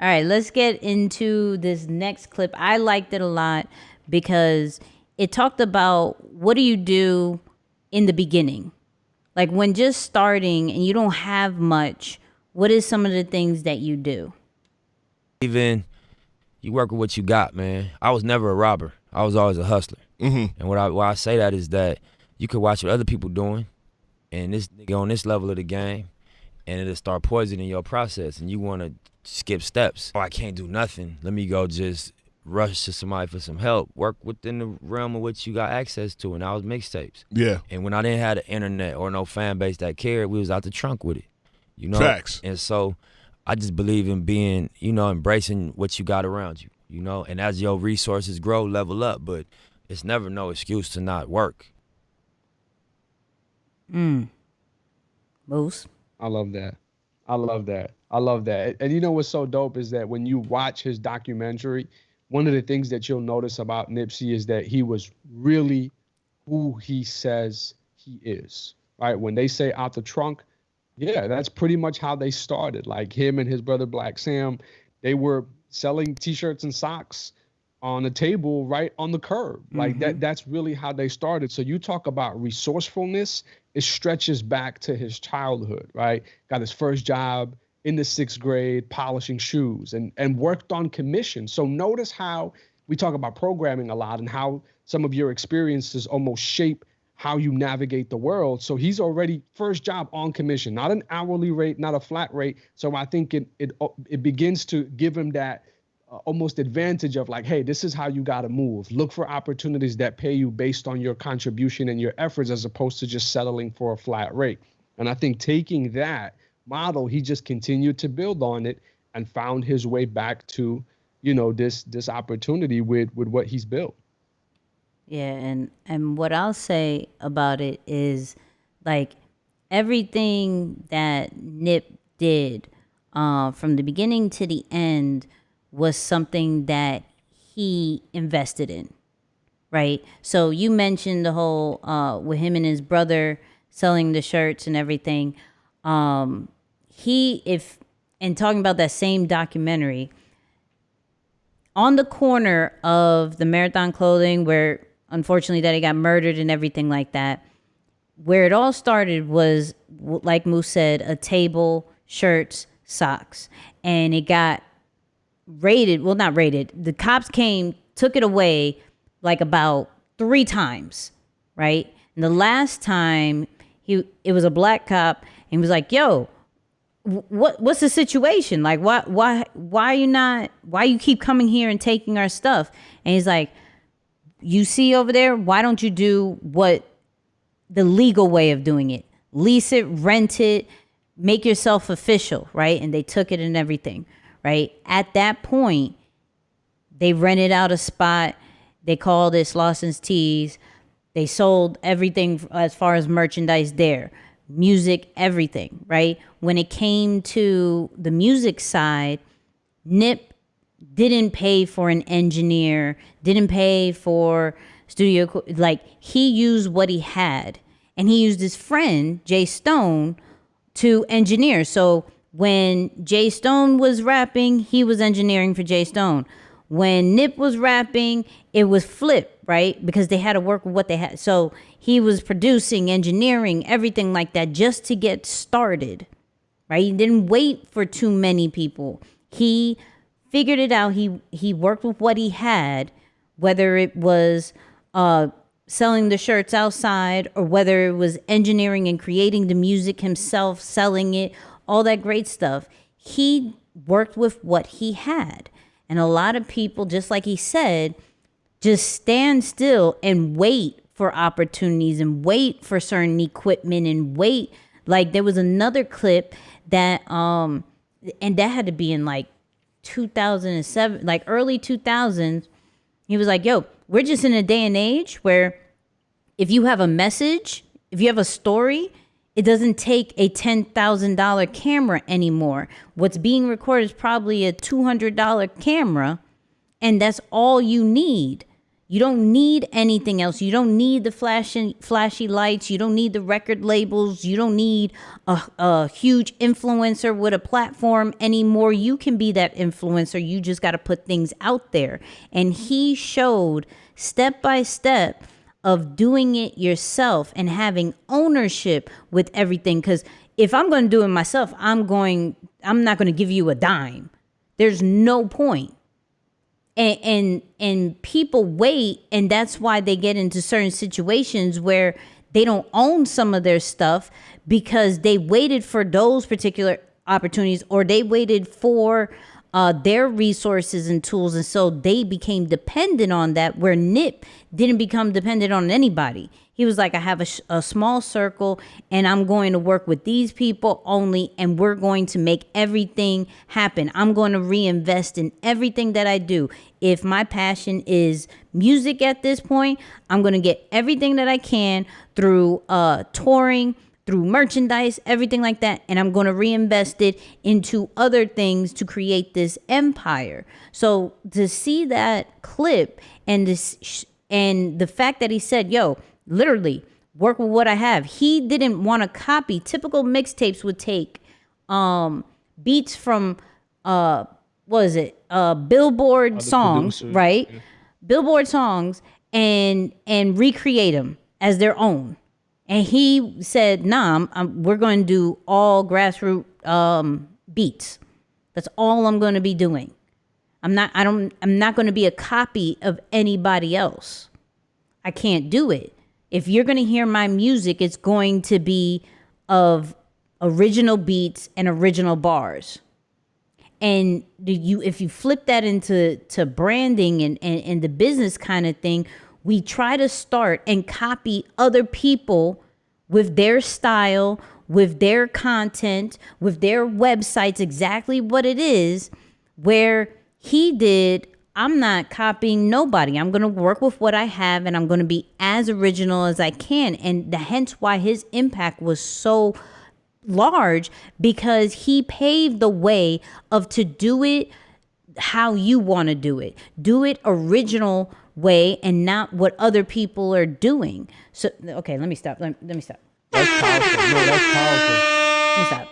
All right, let's get into this next clip. I liked it a lot because it talked about what do you do in the beginning? Like when just starting and you don't have much, what is some of the things that you do? Even you work with what you got, man. I was never a robber. I was always a hustler. And why I say that is that you could watch what other people doing and this nigga on this level of the game and it'll start poisoning your process and you want to skip steps. Oh, I can't do nothing. Let me go just rush to somebody for some help. Work within the realm of what you got access to, and that was mixtapes. Yeah. And when I didn't have the internet or no fan base that cared, we was out the trunk with it. You know? Facts. And so I just believe in being, embracing what you got around you, and as your resources grow, level up, but it's never no excuse to not work. Moose? I love that. I love that. I love that. And you know what's so dope is that when you watch his documentary, one of the things that you'll notice about Nipsey is that he was really who he says he is, right? When they say out the trunk, yeah, that's pretty much how they started. Like him and his brother Black Sam, they were selling T-shirts and socks on a table right on the curb. Like that's really how they started. So you talk about resourcefulness, it stretches back to his childhood, right? Got his first job in the 6th grade, polishing shoes and worked on commission. So notice how we talk about programming a lot and how some of your experiences almost shape how you navigate the world. So he's already first job on commission, not an hourly rate, not a flat rate. So I think it begins to give him that almost advantage of like, hey, this is how you got to move. Look for opportunities that pay you based on your contribution and your efforts as opposed to just settling for a flat rate. And I think taking that model, he just continued to build on it and found his way back to, this opportunity with what he's built. Yeah, and what I'll say about it is like everything that Nip did from the beginning to the end was something that he invested in, right? So you mentioned the whole with him and his brother selling the shirts and everything. And talking about that same documentary, on the corner of the Marathon Clothing where unfortunately that he got murdered and everything like that, where it all started was, like Moose said, a table, shirts, socks. And it got raided. Well, not raided. The cops came, took it away like about 3 times, right? And the last time it was a black cop and he was like, yo, what's the situation? Like, why you keep coming here and taking our stuff? And he's like, you see over there, why don't you do what the legal way of doing it? Lease it, rent it, make yourself official, right? And they took it and everything, right? At that point, they rented out a spot. They called it Lawson's Tees. They sold everything as far as merchandise there, music, everything, right? When it came to the music side, Nip didn't pay for an engineer, didn't pay for studio. Like, he used what he had. And he used his friend, Jay Stone, to engineer. So when Jay Stone was rapping, he was engineering for Jay Stone. When Nip was rapping, it was flip, right? Because they had to work with what they had. So he was producing, engineering, everything like that just to get started, right? He didn't wait for too many people. He figured it out. He worked with what he had, whether it was selling the shirts outside or whether it was engineering and creating the music himself, selling it, all that great stuff. He worked with what he had. And a lot of people, just like he said, just stand still and wait for opportunities and wait for certain equipment and wait. Like, there was another clip that, and that had to be in like 2007, like early 2000s. He was like, yo, we're just in a day and age where if you have a message, if you have a story, it doesn't take a $10,000 camera anymore. What's being recorded is probably a $200 camera, and that's all you need. You don't need anything else. You don't need the flashy lights. You don't need the record labels. You don't need a huge influencer with a platform anymore. You can be that influencer. You just got to put things out there. And he showed step by step of doing it yourself and having ownership with everything. Because if I'm going to do it myself, I'm not going to give you a dime. There's no point. And people wait, and that's why they get into certain situations where they don't own some of their stuff because they waited for those particular opportunities, or they waited for their resources and tools, and so they became dependent on that, where Nip didn't become dependent on anybody. He was like, I have a small circle, and I'm going to work with these people only, and we're going to make everything happen. I'm going to reinvest in everything that I do. If my passion is music at this point, I'm going to get everything that I can through touring, through merchandise, everything like that, and I'm going to reinvest it into other things to create this empire. So to see that clip and the fact that he said, yo, literally work with what I have. He didn't want to copy. Typical mixtapes would take beats from Billboard songs, right? Yeah. Billboard songs and recreate them as their own. And he said, nah, we're going to do all grassroots beats. That's all I'm going to be doing. I'm not going to be a copy of anybody else. I can't do it. If you're going to hear my music, it's going to be of original beats and original bars. And if you flip that into branding and the business kind of thing, we try to start and copy other people with their style, with their content, with their websites, exactly what it is, where he did. I'm not copying nobody. I'm going to work with what I have, and I'm going to be as original as I can. And hence why his impact was so large, because he paved the way to do it how you want to do it original way, and not what other people are doing. So okay, let me stop. Let me stop. That's powerful. No, that's powerful. Let me stop.